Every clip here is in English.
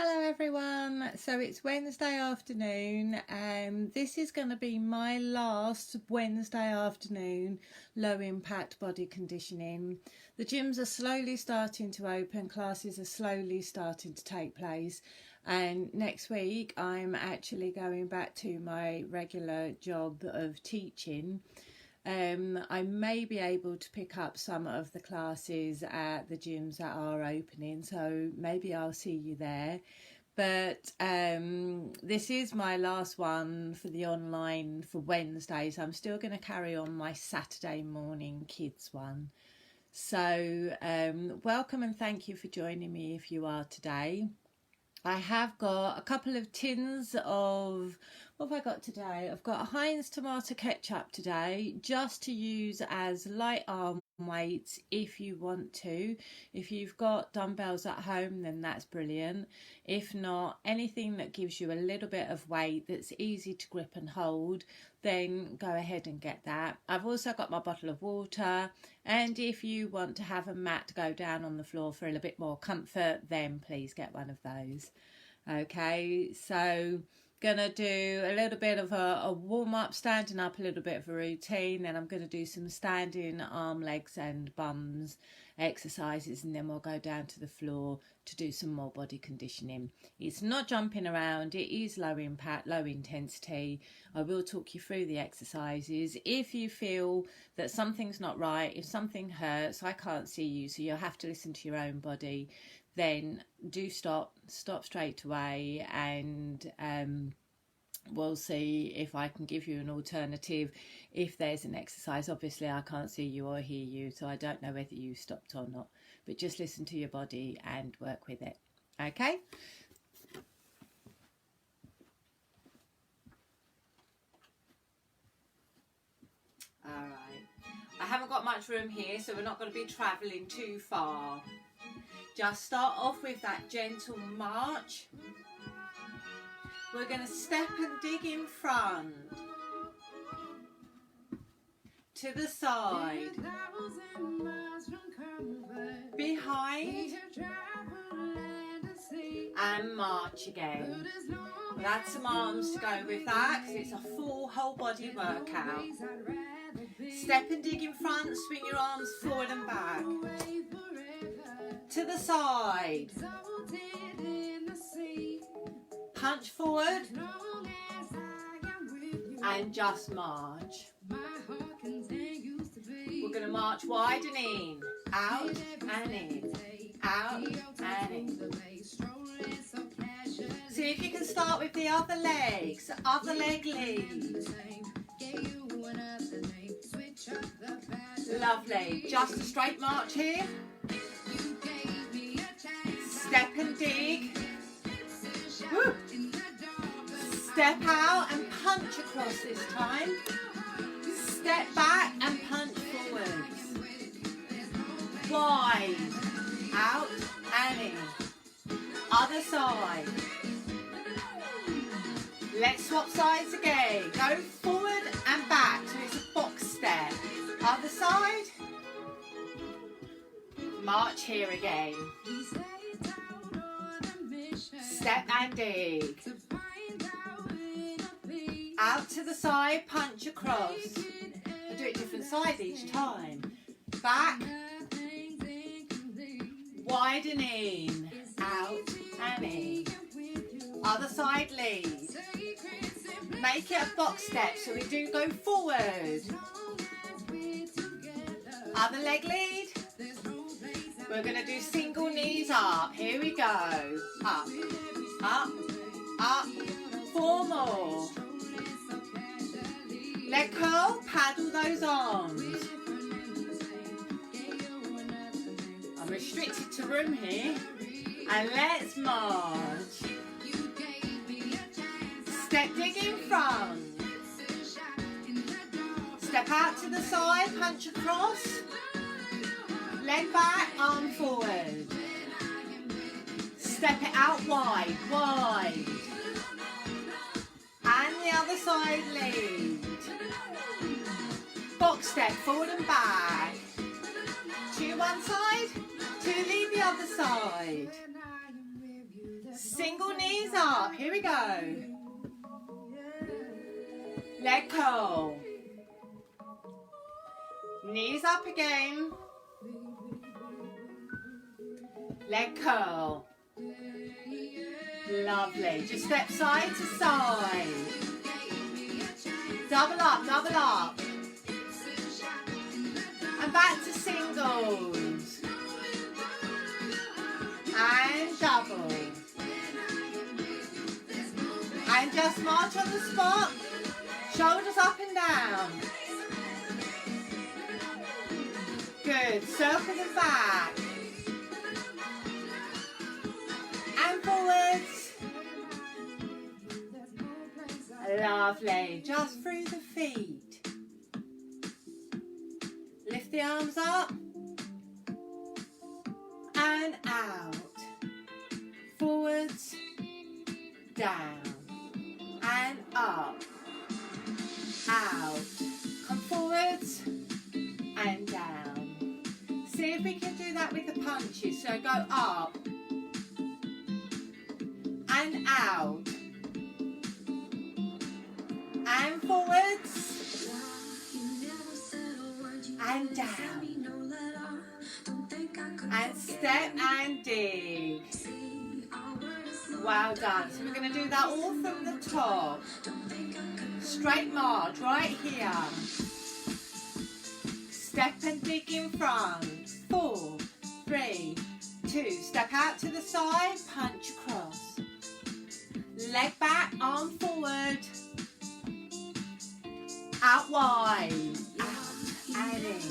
Hello everyone, so it's Wednesday afternoon and this is going to be my last Wednesday afternoon low impact body conditioning. The gyms are slowly starting to open, classes are slowly starting to take place, and next week I'm actually going back to my regular job of teaching. I may be able to pick up some of the classes at the gyms that are opening, so maybe I'll see you there. But this is my last one for the online for Wednesdays. I'm still going to carry on my Saturday morning kids one. So welcome and thank you for joining me if you are today. I have got a couple of tins of, what have I got today? I've got a Heinz tomato ketchup today, just to use as light arm weights if you want to. If you've got dumbbells at home, then that's brilliant. If not, anything that gives you a little bit of weight that's easy to grip and hold, then go ahead and get that. I've also got my bottle of water, and if you want to have a mat to go down on the floor for a little bit more comfort, then please get one of those. Okay, so gonna do a little bit of a warm-up, standing up, a little bit of a routine, then I'm going to do some standing arm, legs and bums exercises, and then we'll go down to the floor to do some more body conditioning. It's not jumping around, it is low impact, low intensity. I will talk you through the exercises. If you feel that something's not right, if something hurts, I can't see you, so you'll have to listen to your own body, then do stop straight away, and we'll see if I can give you an alternative if there's an exercise. Obviously I can't see you or hear you, so I don't know whether you stopped or not, but just listen to your body and work with it. Okay, all right, I haven't got much room here, so we're not going to be traveling too far. Just start off with that gentle march. We're going to step and dig in front, to the side, behind, and march again. We'll add some arms to go with that because it's a full whole body workout. Step and dig in front, swing your arms forward and back. To the side, punch forward and just march. We're going to march wide and in, out and in, out and in. See if you can start with the other legs, other leg lead. Lovely, just a straight march here. Step and dig. Woo. Step out and punch across this time. Step back and punch forwards. Wide, out and in. Other side. Let's swap sides again. Go forward and back, so it's a box step. Other side. March here again. Step and dig. Out to the side, punch across. I do it different sides each time. Back, widen in, out and in. Other side lead. Make it a box step, so we do go forward. Other leg lead. We're going to do single knees up. Here we go. Up, up, up. 4 more. Leg curl, paddle those arms. I'm restricted to room here. And let's march. Step dig in front. Step out to the side, punch across. Leg back, arm forward. Step it out wide, wide. And the other side lead. Box step, forward and back. To one side, to lead the other side. Single knees up. Here we go. Leg curl. Knees up again. Leg curl. Lovely. Just step side to side. Double up, double up. And back to singles. And double. And just march on the spot. Shoulders up and down. Good. Circle them back. And forwards. Lovely. Just through the feet. Lift the arms up. And out. Forwards. Down. And up. Out. Come forwards. And down. See if we can do that with the punches. So go up. And out. And forwards. And down. And step and dig. Well done. So we're going to do that all from the top. Straight march right here. Step and dig in front. 4, 3, 2. Step out to the side. Punch across. Leg back, arm forward. Out wide. Out and in.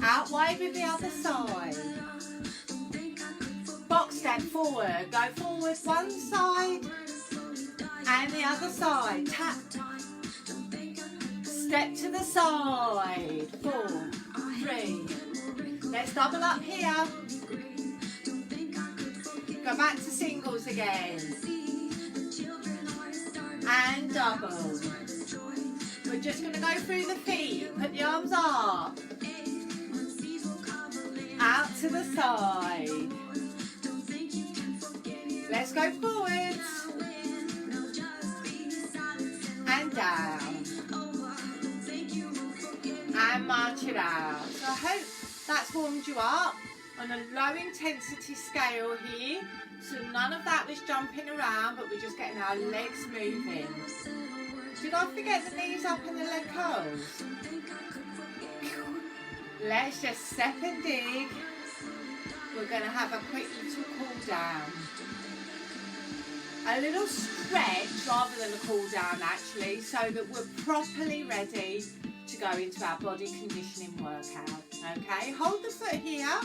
Out wide with the other side. Box step forward. Go forward one side and the other side. Tap. Step to the side. 4, 3. Let's double up here. Go back to singles again. And double. We're just going to go through the feet. Put the arms up. Out to the side. Let's go forwards. And down. And march it out. So I hope that's warmed you up on a low intensity scale here. So none of that was jumping around, but we're just getting our legs moving. Did I forget the knees up and the leg curls? Let's just step and dig. We're going to have a quick little cool down. A little stretch rather than a cool down actually, so that we're properly ready to go into our body conditioning workout. Okay, hold the foot here.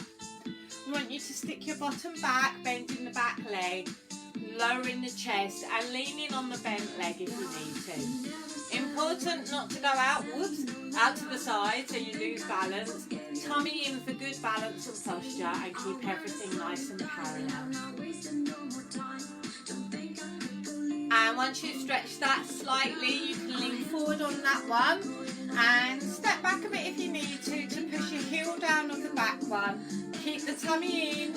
We want you to stick your bottom back, bending the back leg, lowering the chest and leaning on the bent leg if you need to. Important not to go out to the side so you lose balance. Tummy in for good balance and posture and keep everything nice and parallel. And once you've stretched that slightly, you can lean forward on that one and step back a bit if you need to push your heel down on the back one. Keep the tummy in,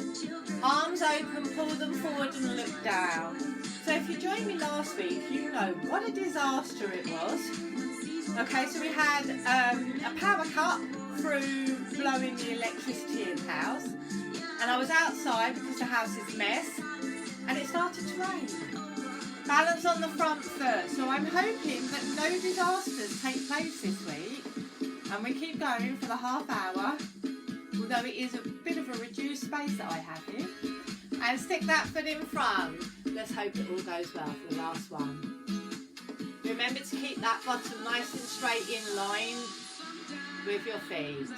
arms open, pull them forward and look down. So if you joined me last week, you know what a disaster it was. Okay, so we had a power cut through blowing the electricity in the house. And I was outside because the house is a mess and it started to rain. Balance on the front foot. So I'm hoping that no disasters take place this week. And we keep going for the half hour. Although it is a bit of a reduced space that I have here. And stick that foot in front. Let's hope it all goes well for the last one. Remember to keep that bottom nice and straight in line with your feet.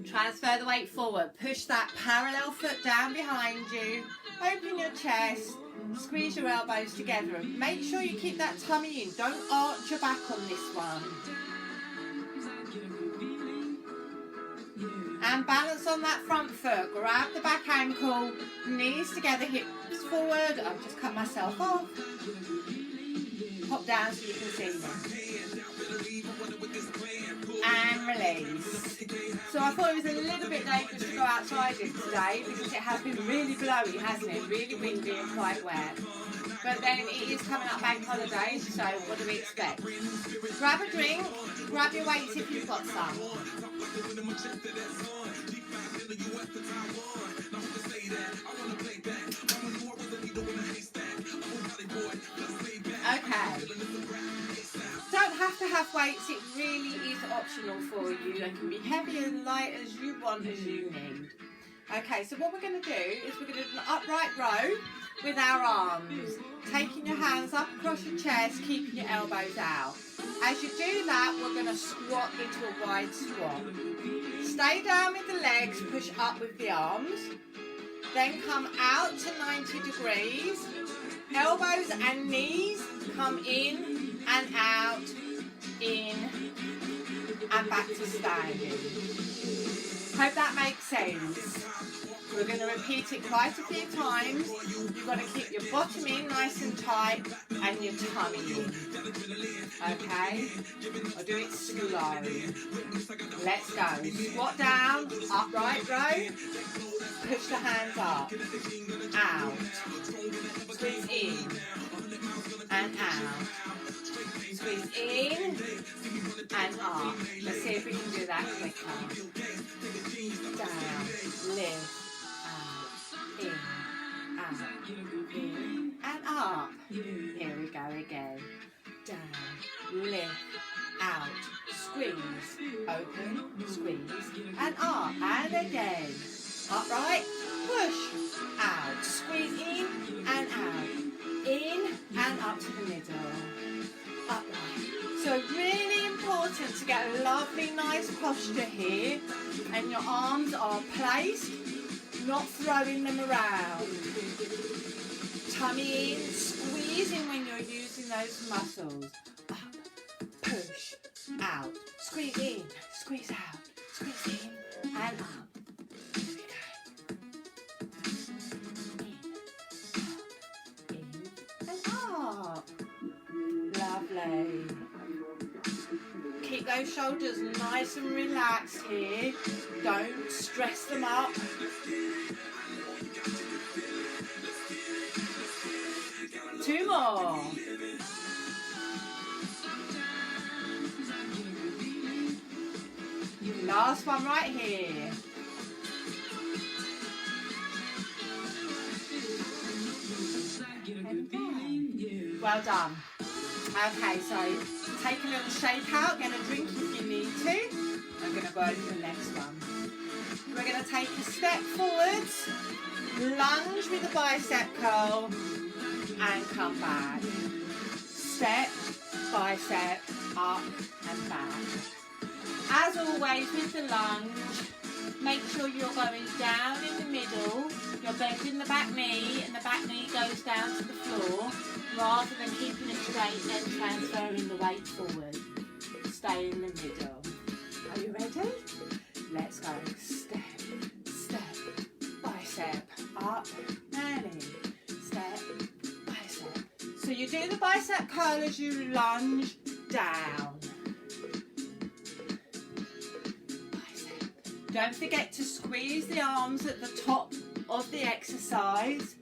Transfer the weight forward. Push that parallel foot down behind you. Open your chest. Squeeze your elbows together. And make sure you keep that tummy in. Don't arch your back on this one. And balance on that front foot. Grab the back ankle. Knees together. Hips forward. I've just cut myself off. Pop down so you can see me. and release. So I thought it was a little bit dangerous to go outside in today because it has been really blowy, hasn't it? Really windy and quite wet. But then it is coming up bank holiday, so what do we expect? Grab a drink, grab your weights if you've got some. Okay. Don't have to have weights, it really is optional for you. They can be heavy and light as you want, as you need. Okay, so what we're going to do is we're going to do an upright row with our arms. Taking your hands up across your chest, keeping your elbows out. As you do that, we're going to squat into a wide squat. Stay down with the legs, push up with the arms. Then come out to 90 degrees. Elbows and knees come in and out, in and back to standing. Hope that makes sense. We're going to repeat it quite a few times. You've got to keep your bottom in nice and tight and your tummy in. Okay? I'll do it slow. Let's go. Squat down, upright row. Push the hands up. Out. Squeeze in. And out. Squeeze in. And up. Let's see if we can do that quicker. Down. Lift. In, out, in, and up. Here we go again. Down, lift, out, squeeze, open, squeeze, and up. And again. Upright, push, out, squeeze in and out. In and up to the middle. Upright. So really important to get a lovely, nice posture here. And your arms are placed, not throwing them around. Tummy in, squeezing when you're using those muscles. Up, push, out, squeeze in, squeeze out, squeeze in, and up. Here we go. In, and up. Lovely. Keep those shoulders nice and relaxed here. Don't stress them up. Two more. Last one right here. Well done. Okay, so take a little shake out, get a drink if you need to. I'm going to go over to the next one. We're going to take a step forwards, lunge with a bicep curl, and come back. Step, bicep, up and back. As always with the lunge, make sure you're going down in the middle, you're bending the back knee and the back knee goes down to the floor, rather than keeping it straight and transferring the weight forward. Stay in the middle. Are you ready? Let's go. Step, step, bicep, up and in. Step, bicep. So you do the bicep curl as you lunge down. Bicep. Don't forget to squeeze the arms at the top of the exercise.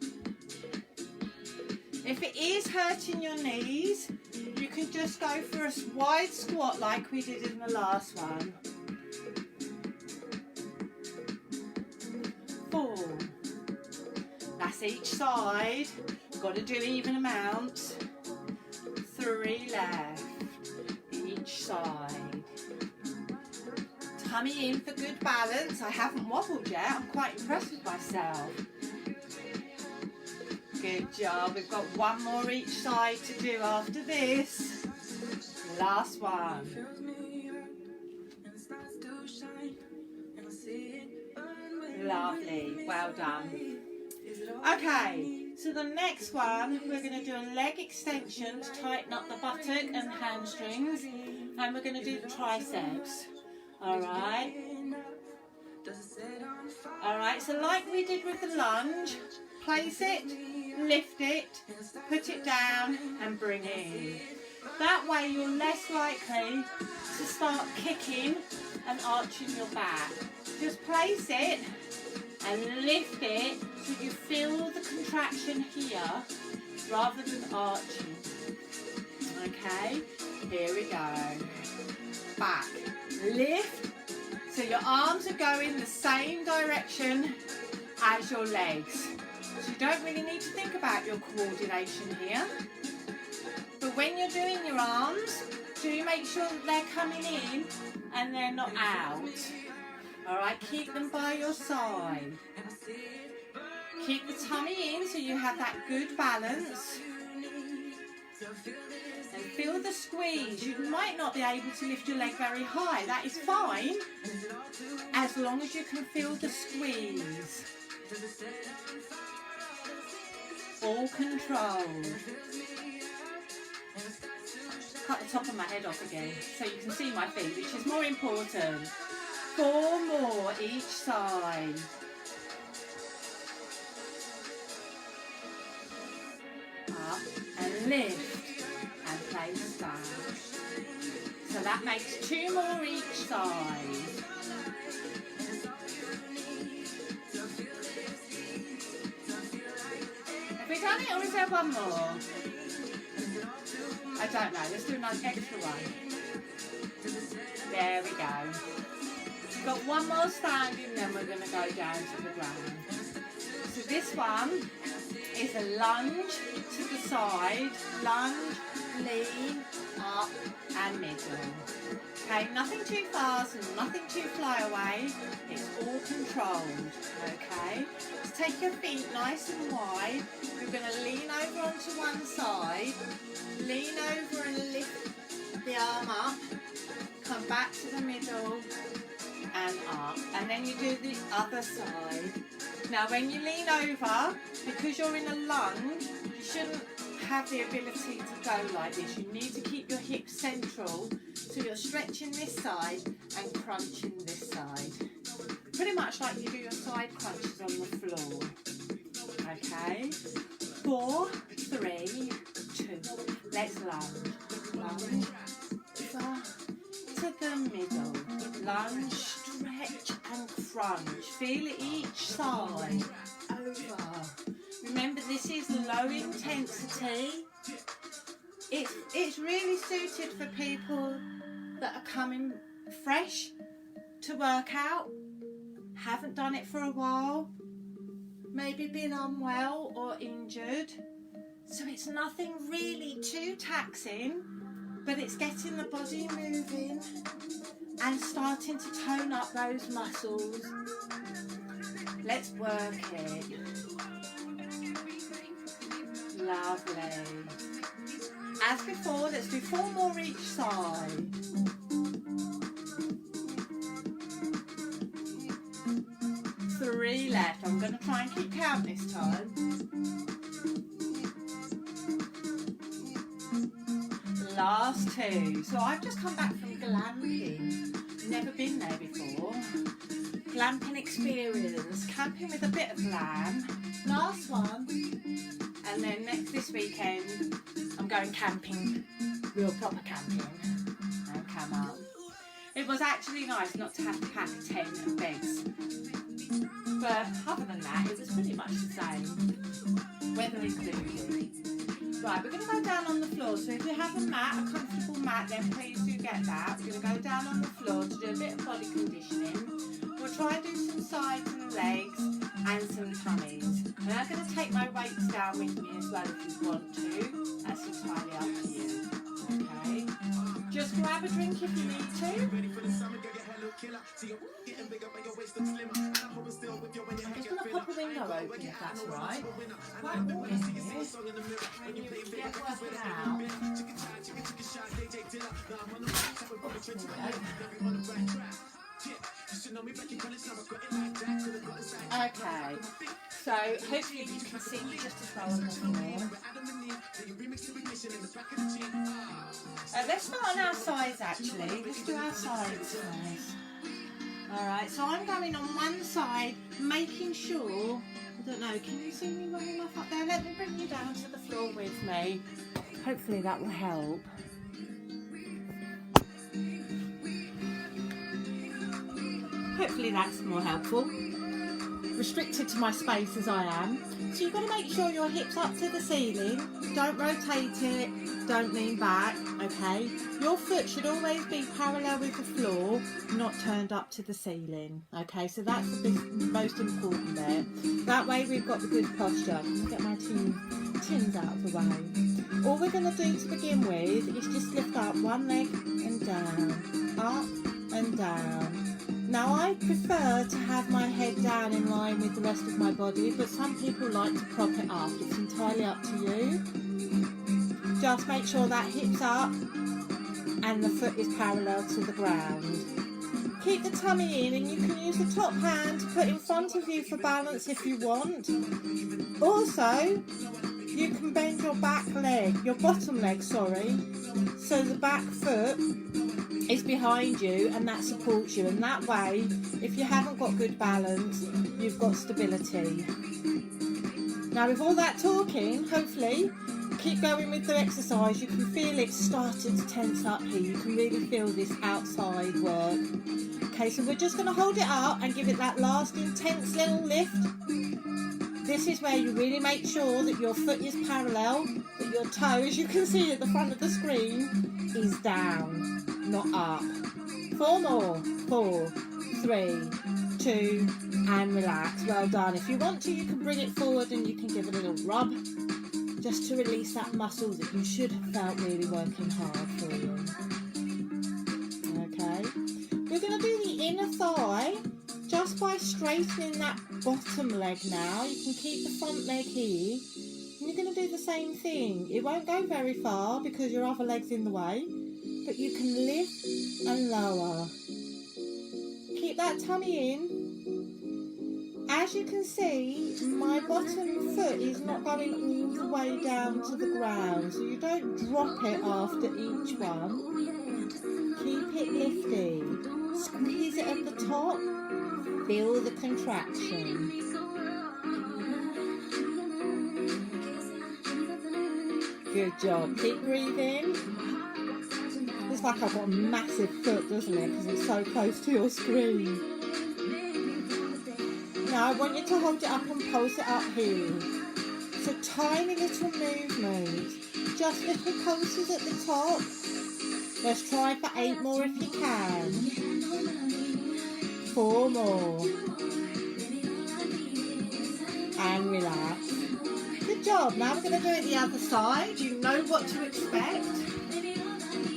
If it is hurting your knees, you can just go for a wide squat like we did in the last one. 4. That's each side. Got to do even amounts. 3 left. Each side. Tummy in for good balance. I haven't wobbled yet. I'm quite impressed with myself. Good job. We've got one more each side to do after this. Last one. Lovely. Well done. Okay, so the next one, we're going to do a leg extension to tighten up the buttock and hamstrings. And we're going to do the triceps. Alright. Alright, so like we did with the lunge, place it, lift it, put it down and bring it in. That way you're less likely to start kicking and arching your back. Just place it and lift it so you feel the contraction here rather than arching. Okay, here we go. Back, lift, so your arms are going the same direction as your legs. So you don't really need to think about your coordination here. But when you're doing your arms, do make sure that they're coming in and they're not out. All right, keep them by your side. Keep the tummy in so you have that good balance. And feel the squeeze. You might not be able to lift your leg very high. That is fine, as long as you can feel the squeeze. All controlled. Cut the top of my head off again so you can see my feet, which is more important. 4 more each side. Up and lift and place down. So that makes 2 more each side. Have we done it, or is there one more? I don't know. Let's do another extra one. There we go. We've got one more standing, then we're going to go down to the ground. So this one is a lunge to the side, lunge, lean, up and middle. Okay, nothing too fast and nothing too fly away. It's all controlled. Okay, so take your feet nice and wide. You're going to lean over onto one side, lean over and lift the arm up, come back to the middle and up, and then you do the other side. Now when you lean over, because you're in a lunge, you shouldn't have the ability to go like this. You need to keep your hips central, so you're stretching this side and crunching this side. Pretty much like you do your side crunches on the floor. Okay, 4, 3, 2, let's lunge. Lunge, over to the middle, lunge, stretch and crunch. Feel it each side, over. Remember, this is low intensity. It's really suited for people that are coming fresh to work out, haven't done it for a while, maybe been unwell or injured. So it's nothing really too taxing, but it's getting the body moving and starting to tone up those muscles. Let's work it. Lovely. As before, let's do 4 more each side. Three left. I'm going to try and keep count this time. Last 2. So I've just come back from glamping. Never been there before. Glamping experience. Camping with a bit of glam. Last one. And then this weekend I'm going camping. Real proper camping. And come up. It was actually nice not to have to pack a tent and beds. But other than that, it was pretty much the same. Weather included. Right, we're going to go down on the floor. So if you have a mat, a comfortable mat, then please do get that. We're going to go down on the floor to do a bit of body conditioning. We'll try and do some sides and legs and some tummies. And I'm going to take my weights down with me as well if you want to. That's entirely up to you. Okay. Just grab a drink if you need to. I'm just going to pop a window open if that's all right. Quite warm in here. When you get working out. Okay, so hopefully you can see me just as well on the floor. Let's start on our sides actually. Let's do our sides first. Alright, so I'm going on one side, making sure, I don't know, can you see me well enough up there? Let me bring you down to the floor with me. Hopefully that will help. Hopefully that's more helpful. Restricted to my space as I am. So you've got to make sure your hips up to the ceiling. Don't rotate it, don't lean back, okay? Your foot should always be parallel with the floor, not turned up to the ceiling, okay? So that's the most important there. That way we've got the good posture. Let me get my tins out of the way. All we're going to do to begin with is just lift up one leg and down, up and down. Now I prefer to have my head down in line with the rest of my body, but some people like to prop it up. It's entirely up to you. Just make sure that hip's up and the foot is parallel to the ground. Keep the tummy in, and you can use the top hand to put in front of you for balance if you want. Also, you can bend your back leg, your bottom leg, sorry, so the back foot is behind you and that supports you, and that way if you haven't got good balance you've got stability. Now with all that talking, hopefully keep going with the exercise. You can feel it starting to tense up here. You can really feel this outside work. Okay, so we're just going to hold it up and give it that last intense little lift. This is where you really make sure that your foot is parallel, that your toes, you can see at the front of the screen, is down, not up. 4 more. 4, 3, 2, and relax. Well done. If you want to, you can bring it forward and you can give it a little rub, just to release that muscle that you should have felt really working hard for you. Okay. We're going to do the inner thigh just by straightening that bottom leg now. You can keep the front leg here. And you're going to do the same thing. It won't go very far because your other leg's in the way, but you can lift and lower. Keep that tummy in. As you can see, my bottom foot is not going all the way down to the ground, so you don't drop it after each one. Keep it lifted. Squeeze it at the top. Feel the contraction. Good job. Keep breathing. It's like I've got a massive foot, doesn't it? Because it's so close to your screen. Now I want you to hold it up and pulse it up here. So tiny little movement. Just little pulses at the top. Let's try for 8 more if you can. 4 more. And relax. Good job. Now we're going to do it the other side. You know what to expect.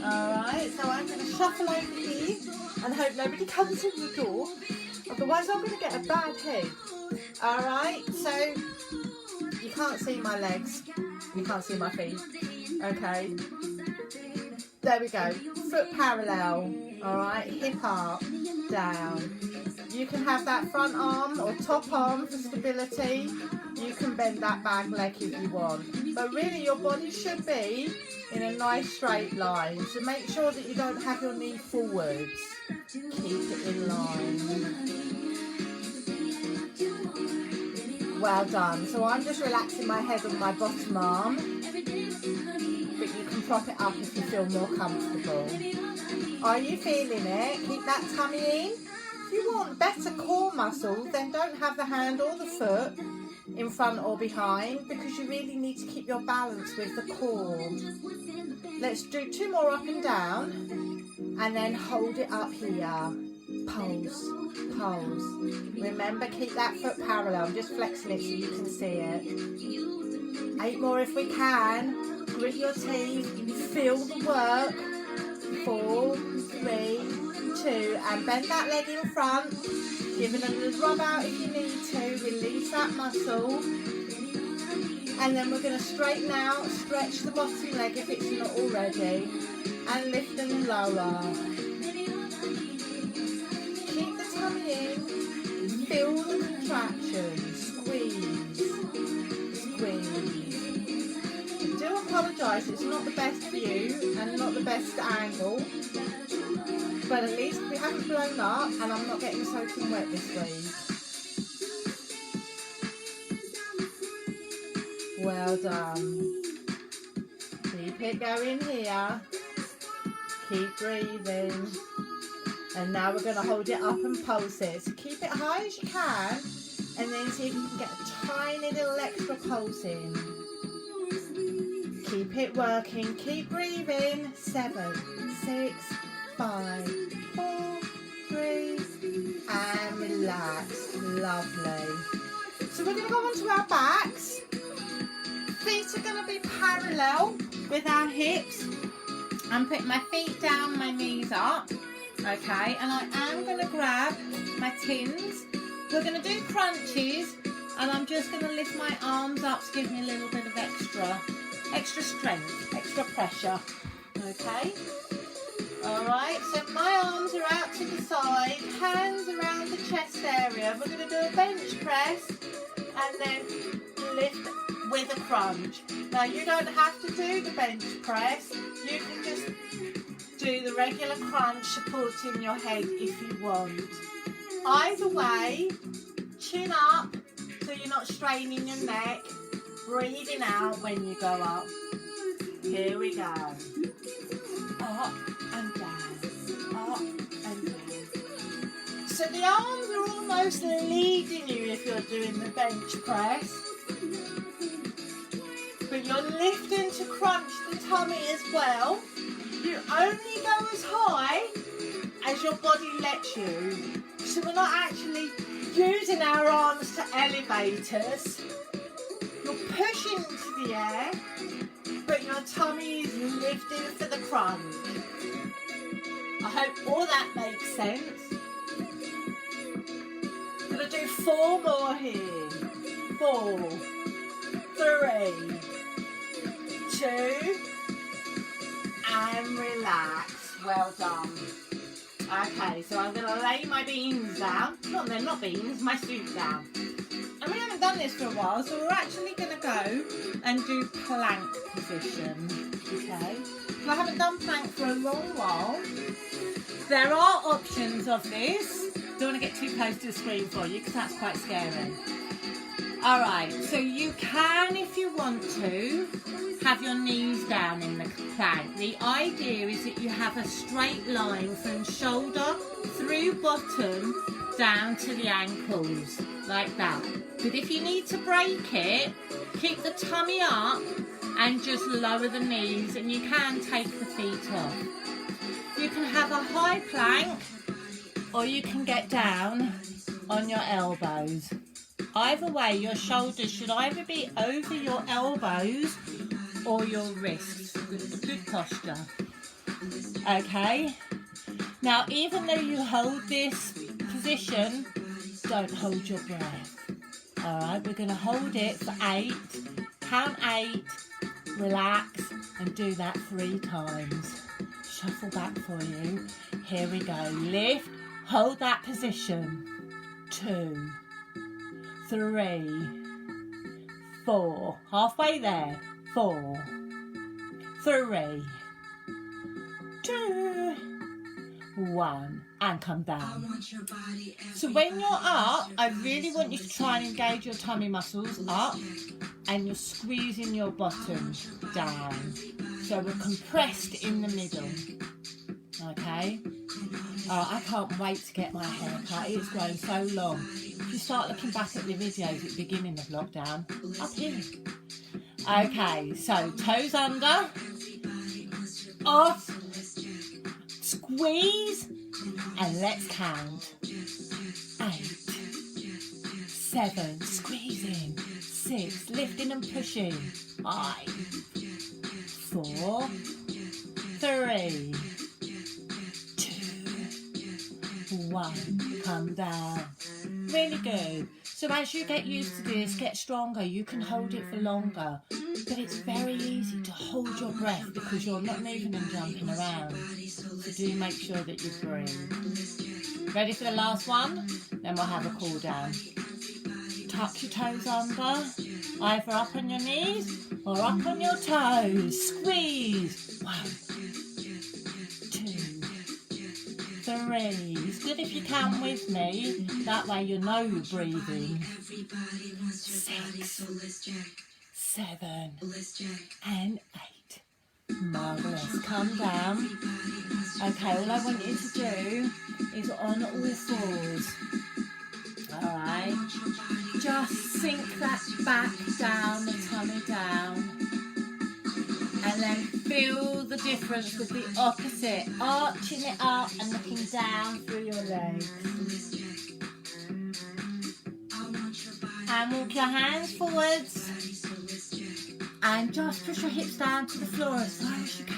Alright, so I'm going to shuffle over here and hope nobody comes in the door. Otherwise I'm going to get a bad head. Alright, so you can't see my legs. You can't see my feet. Okay. There we go. Foot parallel. Alright, hip up, down. You can have that front arm or top arm for stability. You can bend that back leg if you want. But really your body should be in a nice straight line. So make sure that you don't have your knee forwards. Keep it in line. Well done. So I'm just relaxing my head on my bottom arm. But you can prop it up if you feel more comfortable. Are you feeling it? Keep that tummy in. If you want better core muscle, then don't have the hand or the foot in front or behind, because you really need to keep your balance with the core. Let's do 2 more up and down, and then hold it up here. Pulse, pulse. Remember, keep that foot parallel. I'm just flexing it so you can see it. 8 more if we can. Grit your teeth, feel the work. 4, 3, 2, and bend that leg in front. Give it a little rub out if you need to. Release that muscle. And then we're going to straighten out, stretch the bottom leg if it's not already. And lift and lower. Keep the tummy in. Feel the contraction. Squeeze. Squeeze. I do apologise, it's not the best view and not the best angle. But at least we haven't blown up and I'm not getting soaking wet this week. Well done. Keep it going here. Keep breathing. And now we're going to hold it up and pulse it. So keep it high as you can, and then see if you can get a tiny little extra pulse in. Keep it working, keep breathing. 7, 6, 5, 4, 3, and relax. Lovely. So we're going to go on to our backs. Feet are going to be parallel with our hips. I'm putting my feet down, my knees up. Okay, and I am going to grab my tins. We're going to do crunches, and I'm just going to lift my arms up to give me a little bit of extra strength, extra pressure. Okay, all right, so my arms are out to the side, hands around the chest area. We're going to do a bench press and then lift with a crunch. Now you don't have to do the bench press, you can just do the regular crunch supporting your head if you want. Either way, chin up so you're not straining your neck, breathing out when you go up. Here we go. Up and down, up and down. So the arms are almost leading you if you're doing the bench press. But you're lifting to crunch the tummy as well. You only go as high as your body lets you. So we're not actually using our arms to elevate us. You're pushing into the air, but your tummy is lifting for the crunch. I hope all that makes sense. I'm going to do 4 more here. 4, 3, 2, and relax. Well done. Okay, so I'm going to lay my beans down. They're not beans, my soup down. And we haven't done this for a while, so we're actually going to go and do plank position. Okay, so I haven't done plank for a long while. There are options of this. Don't want to get too close to the screen for you because that's quite scary. Alright, so you can, if you want to, have your knees down in the plank. The idea is that you have a straight line from shoulder through bottom down to the ankles, like that. But if you need to break it, keep the tummy up and just lower the knees, and you can take the feet off. You can have a high plank, or you can get down on your elbows. Either way, your shoulders should either be over your elbows or your wrists. Good posture. Okay. Now, even though you hold this position, don't hold your breath. All right, we're going to hold it for 8. Count 8, relax, and do that 3 times. Shuffle back for you. Here we go. Lift, hold that position. 2, 3, 4, halfway there. 4, 3, 2, 1, and come down. So when you're up, I really want you to try and engage your tummy muscles up, and you're squeezing your bottom down. So we're compressed in the middle. Okay? I can't wait to get my hair cut. It's grown so long. If you start looking back at the videos at the beginning of lockdown, up here. Okay, so toes under, off, squeeze, and let's count. 8, 7, squeezing, 6, lifting and pushing, 5, 4, 3, 2, 1, come down. Really good. So as you get used to this, get stronger, you can hold it for longer. But it's very easy to hold your breath because you're not moving and jumping around. So do make sure that you breathe. Ready for the last one? Then we'll have a cool down. Tuck your toes under, either up on your knees or up on your toes. Squeeze. 1, 2, 3. It's good if you count with me. That way you know you're breathing. 6, 7, and 8. Marvellous. Come down. Okay, all I want you to do is on all fours. Alright. Just sink that back down, the tummy down. And then feel the difference with the opposite. Arching it up and looking down through your legs. And walk your hands forwards. And just push your hips down to the floor as far as you can.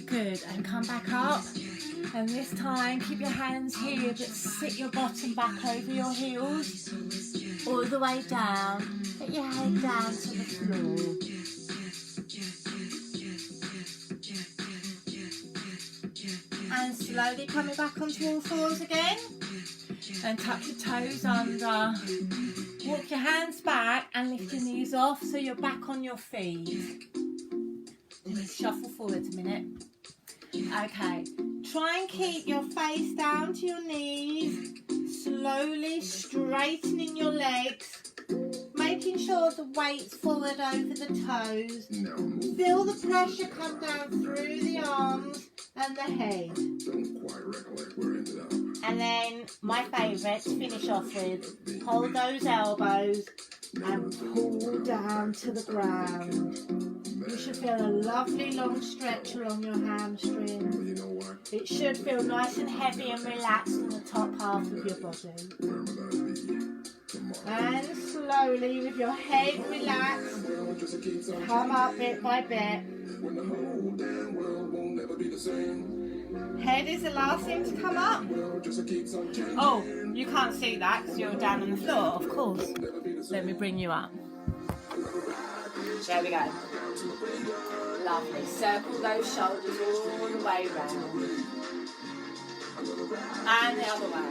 Good, and come back up. And this time, keep your hands here, but sit your bottom back over your heels. All the way down. Put your head down to the floor. And slowly coming back onto all fours again. And tuck your toes under. Walk your hands back and lift your knees off so you're back on your feet. Just shuffle forwards a minute. Okay, try and keep your face down to your knees. Slowly straightening your legs. Making sure the weight's forward over the toes. Feel the pressure come down through the arms and the head. And then my favourite to finish off with, hold those elbows and pull down to the ground. You should feel a lovely long stretch along your hamstring. It should feel nice and heavy and relaxed in the top half of your body. And slowly, with your head relaxed, come up bit by bit. Head is the last thing to come up. Oh, you can't see that because you're down on the floor, of course. Let me bring you up. There we go. Lovely. Circle those shoulders all the way round. And the other way.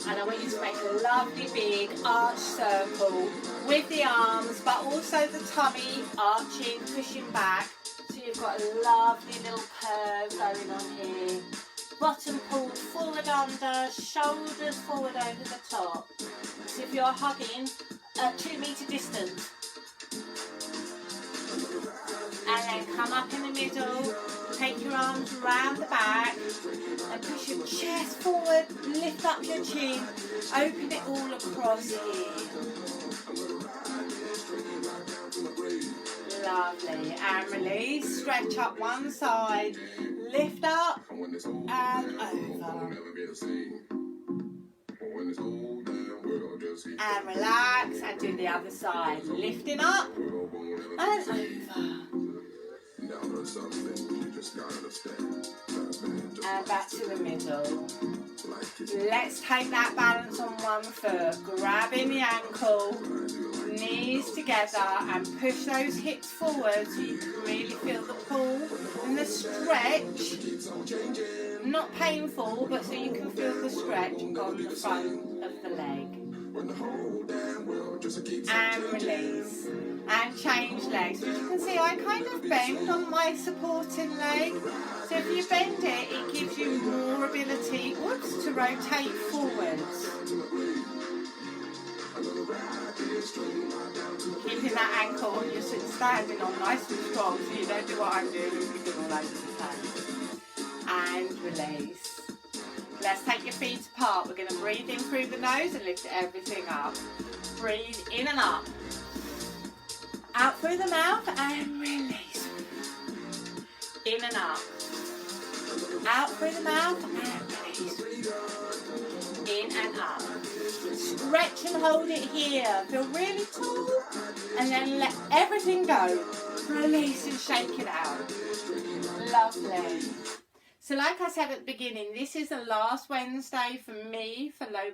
And I want you to make a lovely big arch circle with the arms, but also the tummy arching, pushing back. So you've got a lovely little curve going on here. Bottom pulled forward under, shoulders forward over the top. So if you're hugging at 2 metre distance. And then come up in the middle, take your arms round the back and push your chest forward, lift up your chin, open it all across here. Lovely, and release, stretch up one side, lift up and over. And relax and do the other side, lifting up and over. And back to the middle. Let's take that balance on one foot, grabbing the ankle, knees together and push those hips forward so you can really feel the pull and the stretch. Not painful, but so you can feel the stretch on the front of the leg. And release. And change legs. As you can see, I kind of bend on my supporting leg. So if you bend it, it gives you more ability, to rotate forwards. Keeping that ankle you're standing on nice and strong so you don't do what I'm doing and begin all over the place. And release. Let's take your feet apart. We're going to breathe in through the nose and lift everything up. Breathe in and up. Out through the mouth and release. In and up. Out through the mouth and release. In and up. Stretch and hold it here. Feel really tall. And then let everything go. Release and shake it out. Lovely. So like I said at the beginning, this is the last Wednesday for me for low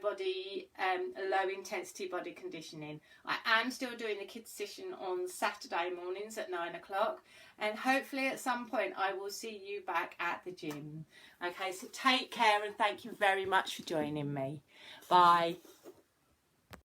intensity body conditioning. I am still doing the kids session on Saturday mornings at 9 o'clock, and hopefully at some point I will see you back at the gym. Okay, so take care and thank you very much for joining me. Bye.